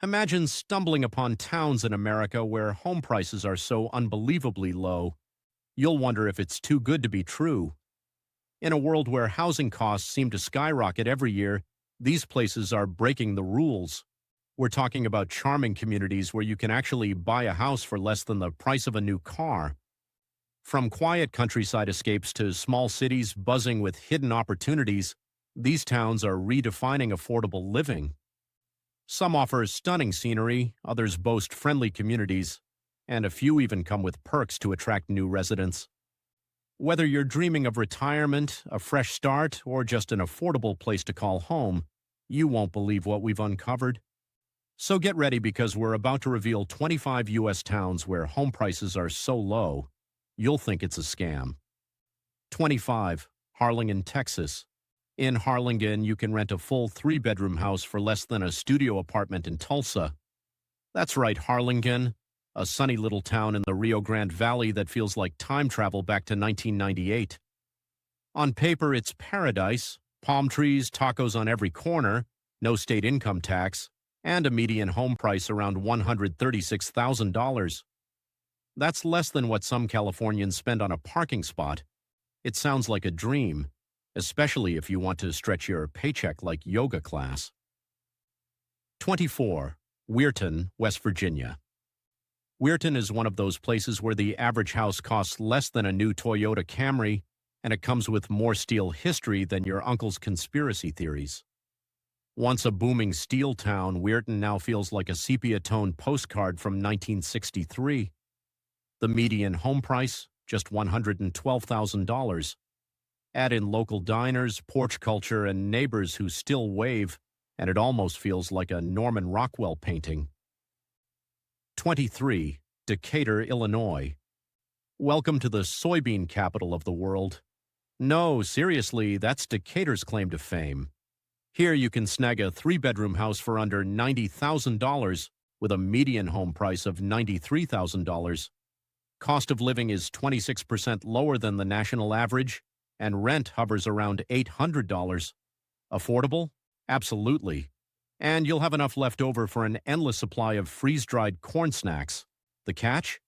Imagine stumbling upon towns in America where home prices are so unbelievably low, you'll wonder if it's too good to be true. In a world where housing costs seem to skyrocket every year, these places are breaking the rules. We're talking about charming communities where you can actually buy a house for less than the price of a new car. From quiet countryside escapes to small cities buzzing with hidden opportunities, these towns are redefining affordable living. Some offer stunning scenery, others boast friendly communities, and a few even come with perks to attract new residents. Whether you're dreaming of retirement, a fresh start, or just an affordable place to call home, you won't believe what we've uncovered. So get ready because we're about to reveal 25 U.S. towns where home prices are so low, you'll think it's a scam. 25. Harlingen, Texas. In Harlingen, you can rent a full three-bedroom house for less than a studio apartment in Tulsa. That's right, Harlingen, a sunny little town in the Rio Grande Valley that feels like time travel back to 1998. On paper, it's paradise, palm trees, tacos on every corner, no state income tax, and a median home price around $136,000. That's less than what some Californians spend on a parking spot. It sounds like a dream, especially if you want to stretch your paycheck like yoga class. 24. Weirton, West Virginia. Weirton is one of those places where the average house costs less than a new Toyota Camry, and it comes with more steel history than your uncle's conspiracy theories. Once a booming steel town, Weirton now feels like a sepia-toned postcard from 1963. The median home price, just $112,000. Add in local diners, porch culture, and neighbors who still wave, and it almost feels like a Norman Rockwell painting. 23. Decatur, Illinois. Welcome to the soybean capital of the world. No, seriously, that's Decatur's claim to fame. Here you can snag a three-bedroom house for under $90,000 with a median home price of $93,000. Cost of living is 26% lower than the national average, and rent hovers around $800. Affordable? Absolutely. And you'll have enough left over for an endless supply of freeze-dried corn snacks. The catch?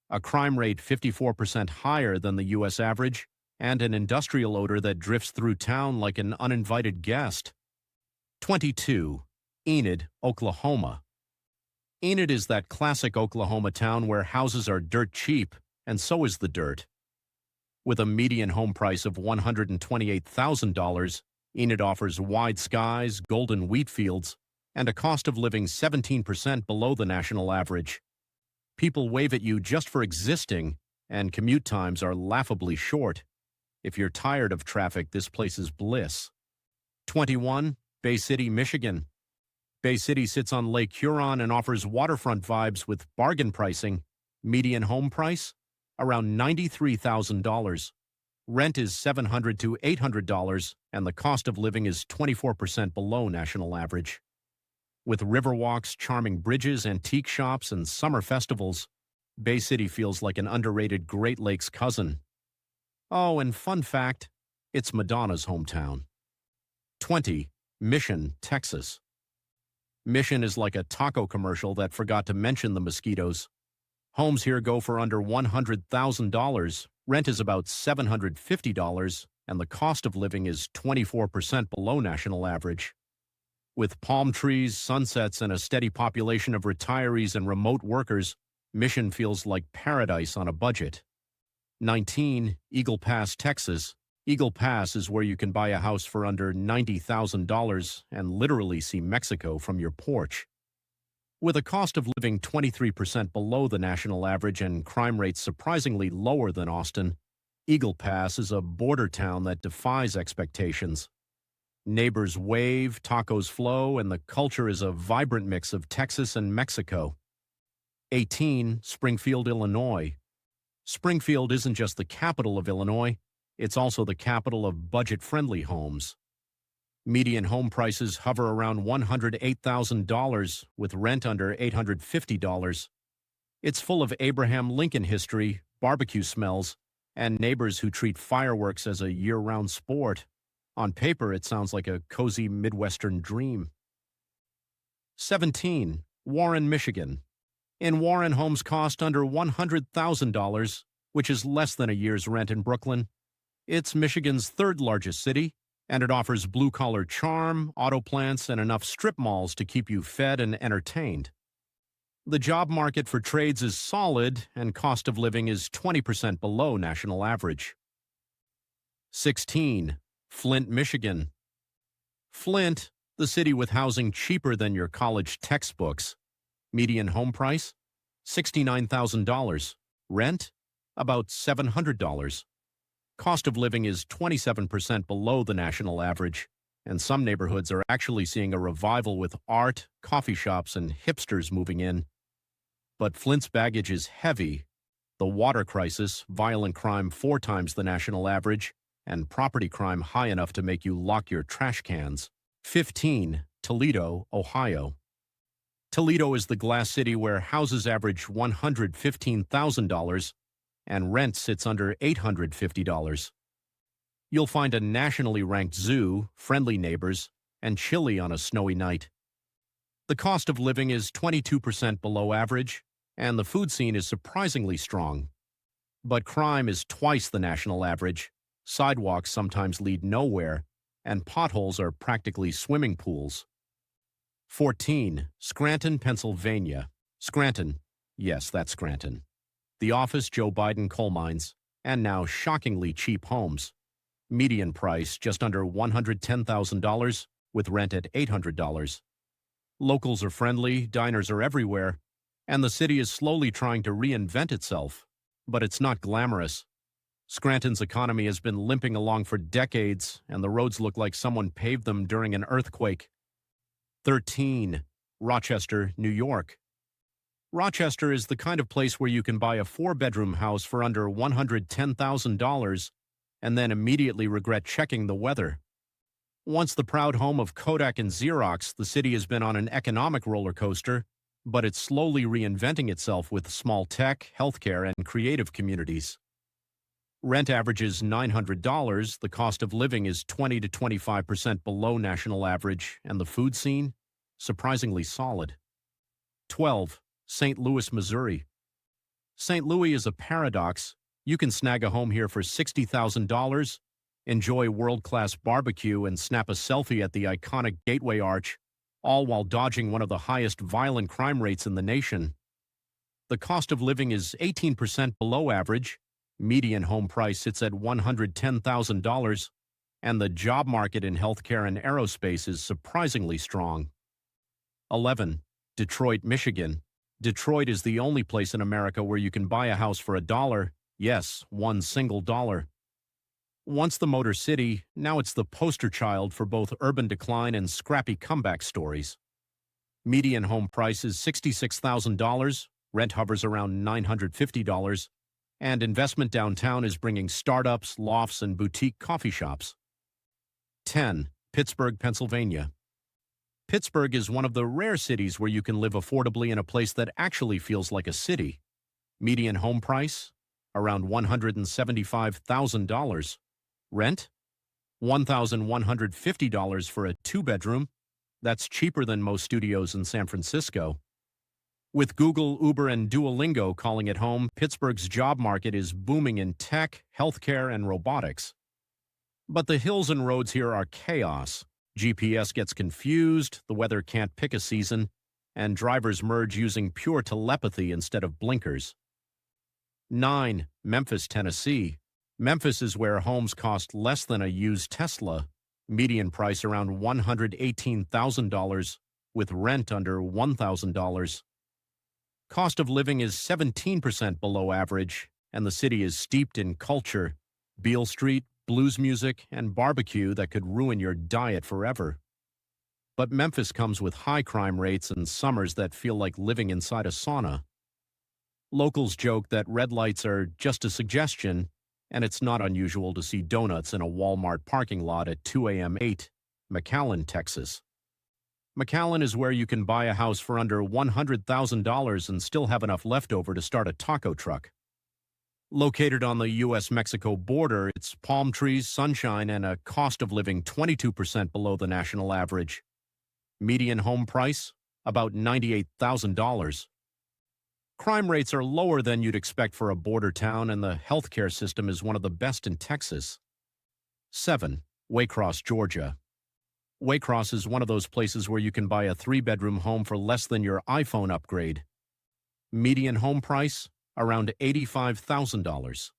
A crime rate 54% higher than the U.S. average, and an industrial odor that drifts through town like an uninvited guest. 22. Enid, Oklahoma. Enid is that classic Oklahoma town where houses are dirt cheap, and so is the dirt. With a median home price of $128,000, Enid offers wide skies, golden wheat fields, and a cost of living 17% below the national average. People wave at you just for existing, and commute times are laughably short. If you're tired of traffic, this place is bliss. 21. Bay City, Michigan. Bay City sits on Lake Huron and offers waterfront vibes with bargain pricing. Median home price? Around $93,000. Rent is $700 to $800, and the cost of living is 24% below national average. With riverwalks, charming bridges, antique shops, and summer festivals, Bay City feels like an underrated Great Lakes cousin. Oh, and fun fact, it's Madonna's hometown. 20. Mission, Texas. Mission is like a taco commercial that forgot to mention the mosquitoes. Homes here go for under $100,000, rent is about $750, and the cost of living is 24% below national average. With palm trees, sunsets, and a steady population of retirees and remote workers, Mission feels like paradise on a budget. 19. Eagle Pass, Texas. Eagle Pass is where you can buy a house for under $90,000 and literally see Mexico from your porch. With a cost of living 23% below the national average and crime rates surprisingly lower than Austin, Eagle Pass is a border town that defies expectations. Neighbors wave, tacos flow, and the culture is a vibrant mix of Texas and Mexico. 18. Springfield, Illinois. Springfield isn't just the capital of Illinois, it's also the capital of budget-friendly homes. Median home prices hover around $108,000 with rent under $850. It's full of Abraham Lincoln history, barbecue smells, and neighbors who treat fireworks as a year-round sport. On paper, it sounds like a cozy Midwestern dream. 17. Warren, Michigan. In Warren, homes cost under $100,000, which is less than a year's rent in Brooklyn. It's Michigan's third largest city, and it offers blue-collar charm, auto plants, and enough strip malls to keep you fed and entertained. The job market for trades is solid, and cost of living is 20% below national average. 16. Flint, Michigan. Flint, the city with housing cheaper than your college textbooks. Median home price? $69,000. Rent? About $700. Cost of living is 27% below the national average, and some neighborhoods are actually seeing a revival with art, coffee shops, and hipsters moving in. But Flint's baggage is heavy. The water crisis, violent crime 4 times the national average, and property crime high enough to make you lock your trash cans. 15. Toledo, Ohio. Toledo is the glass city where houses average $115,000 and rent sits under $850. You'll find a nationally ranked zoo, friendly neighbors, and chilly on a snowy night. The cost of living is 22% below average, and the food scene is surprisingly strong. But crime is twice the national average. Sidewalks sometimes lead nowhere, and potholes are practically swimming pools. 14. Scranton, Pennsylvania. Scranton. Yes, that's Scranton. The office Joe Biden coal mines, and now shockingly cheap homes. Median price just under $110,000, with rent at $800. Locals are friendly, diners are everywhere, and the city is slowly trying to reinvent itself. But it's not glamorous. Scranton's economy has been limping along for decades, and the roads look like someone paved them during an earthquake. 13. Rochester, New York. Rochester is the kind of place where you can buy a 4-bedroom house for under $110,000 and then immediately regret checking the weather. Once the proud home of Kodak and Xerox, the city has been on an economic roller coaster, but it's slowly reinventing itself with small tech, healthcare, and creative communities. Rent averages $900, the cost of living is 20 to 25% below national average, and the food scene? Surprisingly solid. 12. St. Louis, Missouri. St. Louis is a paradox. You can snag a home here for $60,000, enjoy world-class barbecue, and snap a selfie at the iconic Gateway Arch, all while dodging one of the highest violent crime rates in the nation. The cost of living is 18% below average, median home price sits at $110,000, and the job market in healthcare and aerospace is surprisingly strong. 11. Detroit, Michigan. Detroit is the only place in America where you can buy a house for $1. Yes, one single dollar. Once the Motor City, now it's the poster child for both urban decline and scrappy comeback stories. Median home price is $66,000, rent hovers around $950, and investment downtown is bringing startups, lofts, and boutique coffee shops. 10. Pittsburgh, Pennsylvania. Pittsburgh is one of the rare cities where you can live affordably in a place that actually feels like a city. Median home price? Around $175,000. Rent? $1,150 for a 2-bedroom. That's cheaper than most studios in San Francisco. With Google, Uber, and Duolingo calling it home, Pittsburgh's job market is booming in tech, healthcare, and robotics. But the hills and roads here are chaos. GPS gets confused, the weather can't pick a season, and drivers merge using pure telepathy instead of blinkers. 9. Memphis, Tennessee. Memphis is where homes cost less than a used Tesla, median price around $118,000, with rent under $1,000. Cost of living is 17% below average, and the city is steeped in culture, Beale Street, blues music, and barbecue that could ruin your diet forever. But Memphis comes with high crime rates and summers that feel like living inside a sauna. Locals joke that red lights are just a suggestion, and it's not unusual to see donuts in a Walmart parking lot at 2 a.m. 8, McAllen, Texas. McAllen is where you can buy a house for under $100,000 and still have enough left over to start a taco truck. Located on the U.S.-Mexico border, it's palm trees, sunshine, and a cost of living 22% below the national average. Median home price? about $98,000. Crime rates are lower than you'd expect for a border town, and the healthcare system is one of the best in Texas. 7. Waycross, Georgia. Waycross is one of those places where you can buy a 3-bedroom home for less than your iPhone upgrade. Median home price, around $85,000.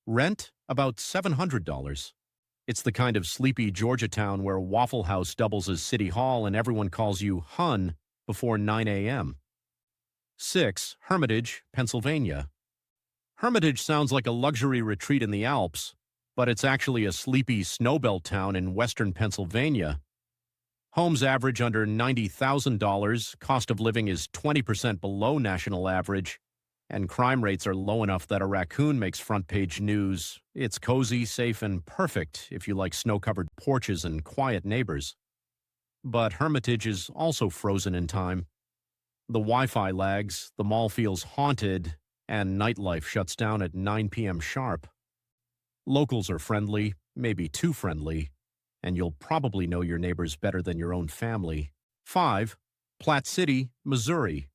Rent, about $700. It's the kind of sleepy Georgia town where Waffle House doubles as City Hall and everyone calls you Hun before 9 a.m. 6. Hermitage, Pennsylvania. Hermitage sounds like a luxury retreat in the Alps, but it's actually a sleepy snowbelt town in western Pennsylvania. Homes average under $90,000, cost of living is 20% below national average, and crime rates are low enough that a raccoon makes front-page news. It's cozy, safe, and perfect if you like snow-covered porches and quiet neighbors. But Hermitage is also frozen in time. The Wi-Fi lags, the mall feels haunted, and nightlife shuts down at 9 p.m. sharp. Locals are friendly, maybe too friendly, and you'll probably know your neighbors better than your own family. 5. Platte City, Missouri.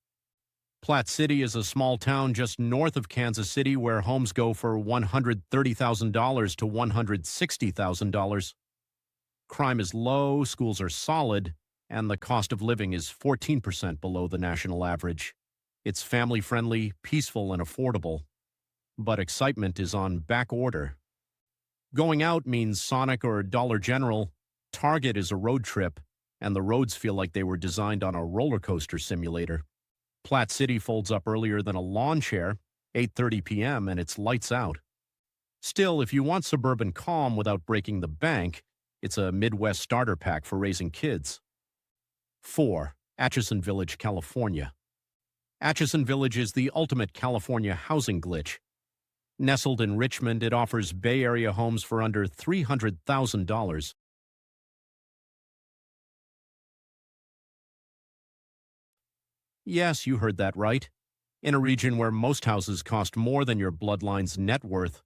Platte City is a small town just north of Kansas City where homes go for $130,000 to $160,000. Crime is low, schools are solid, and the cost of living is 14% below the national average. It's family-friendly, peaceful, and affordable. But excitement is on back order. Going out means Sonic or Dollar General. Target is a road trip, and the roads feel like they were designed on a roller coaster simulator. Platte City folds up earlier than a lawn chair, 8:30 p.m., and it's lights out. Still, if you want suburban calm without breaking the bank, it's a Midwest starter pack for raising kids. 4. Atchison Village, California. Atchison Village is the ultimate California housing glitch. Nestled in Richmond, it offers Bay Area homes for under $300,000. Yes, you heard that right. In a region where most houses cost more than your bloodline's net worth.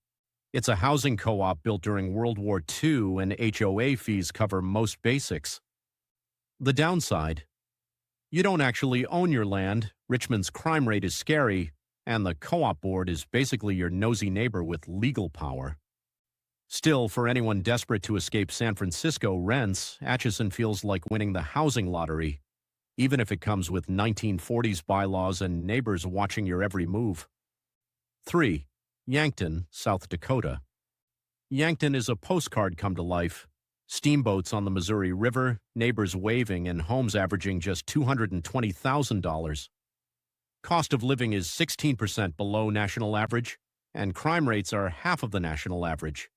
It's a housing co-op built during World War II, and HOA fees cover most basics. The downside: you don't actually own your land, Richmond's crime rate is scary, and the co-op board is basically your nosy neighbor with legal power. Still, for anyone desperate to escape San Francisco rents, Atchison feels like winning the housing lottery, even if it comes with 1940s bylaws and neighbors watching your every move. 3. Yankton, South Dakota. Yankton is a postcard come to life. Steamboats on the Missouri River, neighbors waving, and homes averaging just $220,000. Cost of living is 16% below national average, and crime rates are half of the national average.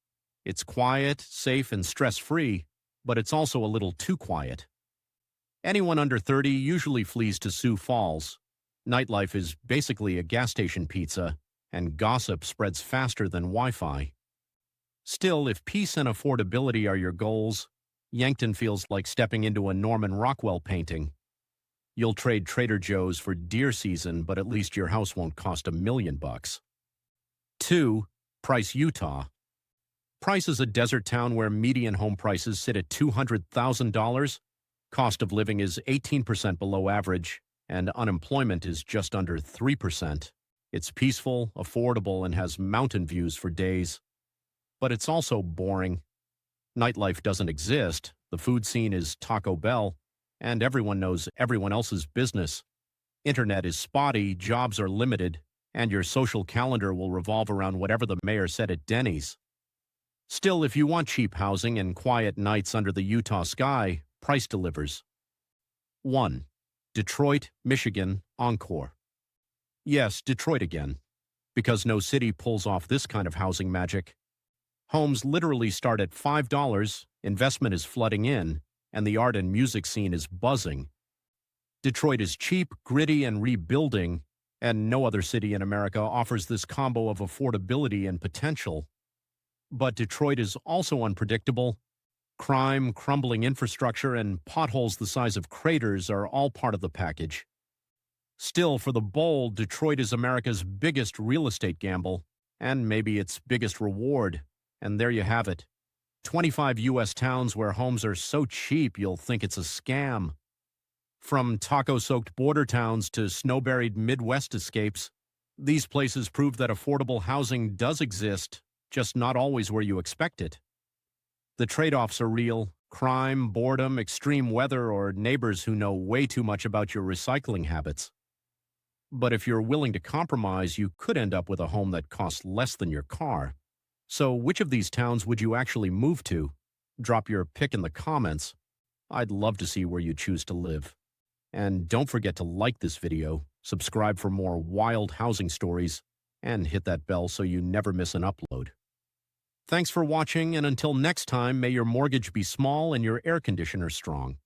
It's quiet, safe, and stress-free, but it's also a little too quiet. Anyone under 30 usually flees to Sioux Falls. Nightlife is basically a gas station pizza, and gossip spreads faster than Wi-Fi. Still, if peace and affordability are your goals, Yankton feels like stepping into a Norman Rockwell painting. You'll trade Trader Joe's for deer season, but at least your house won't cost $1 million. 2. Price, Utah. Price is a desert town where median home prices sit at $200,000. Cost of living is 18% below average, and unemployment is just under 3%. It's peaceful, affordable, and has mountain views for days. But it's also boring. Nightlife doesn't exist, the food scene is Taco Bell, and everyone knows everyone else's business. Internet is spotty, jobs are limited, and your social calendar will revolve around whatever the mayor said at Denny's. Still, if you want cheap housing and quiet nights under the Utah sky, Price delivers. 1. Detroit, Michigan, Encore. Yes, Detroit again, because no city pulls off this kind of housing magic. Homes literally start at $5, investment is flooding in, and the art and music scene is buzzing. Detroit is cheap, gritty, and rebuilding, and no other city in America offers this combo of affordability and potential. But Detroit is also unpredictable. Crime, crumbling infrastructure, and potholes the size of craters are all part of the package. Still, for the bold, Detroit is America's biggest real estate gamble, and maybe its biggest reward. And there you have it. 25 U.S. towns where homes are so cheap you'll think it's a scam. From taco-soaked border towns to snow-buried Midwest escapes, these places prove that affordable housing does exist, just not always where you expect it. The trade-offs are real: crime, boredom, extreme weather, or neighbors who know way too much about your recycling habits. But if you're willing to compromise, you could end up with a home that costs less than your car. So which of these towns would you actually move to? Drop your pick in the comments. I'd love to see where you choose to live. And don't forget to like this video, subscribe for more wild housing stories, and hit that bell so you never miss an upload. Thanks for watching, and until next time, may your mortgage be small and your air conditioner strong.